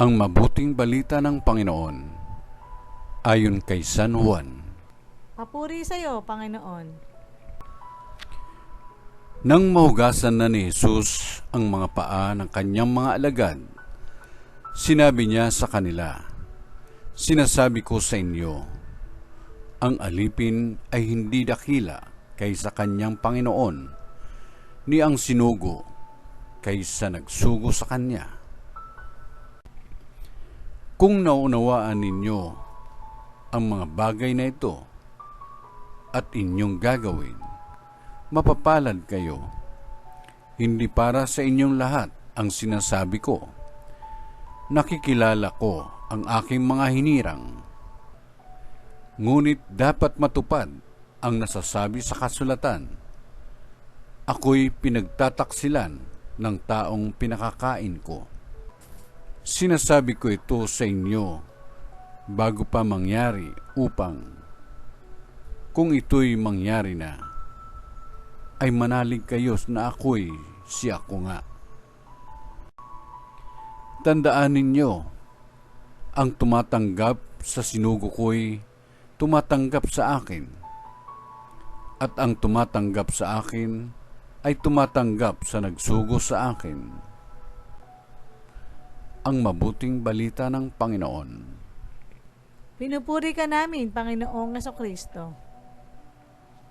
Ang mabuting balita ng Panginoon ayon kay San Juan. Papuri sa iyo, Panginoon. Nang mahugasan na ni Jesus ang mga paa ng kanyang mga alagad, sinabi niya sa kanila, "Sinasabi ko sa inyo, ang alipin ay hindi dakila kaysa kanyang Panginoon, ni ang sinugo kaysa nagsugo sa kanya." Kung naunawaan ninyo ang mga bagay na ito at inyong gagawin, mapapalad kayo. Hindi para sa inyong lahat ang sinasabi ko. Nakikilala ko ang aking mga hinirang. Ngunit dapat matupad ang nasasabi sa kasulatan. Ako'y pinagtataksilan ng taong pinakakain ko. Sinasabi ko ito sa inyo bago pa mangyari upang kung ito'y mangyari na, ay manalig kayo na ako'y si ako nga. Tandaan ninyo, ang tumatanggap sa sinugo ko'y tumatanggap sa akin, at ang tumatanggap sa akin ay tumatanggap sa nagsugo sa akin. Ang mabuting balita ng Panginoon. Pinupuri ka namin, Panginoong Jesucristo.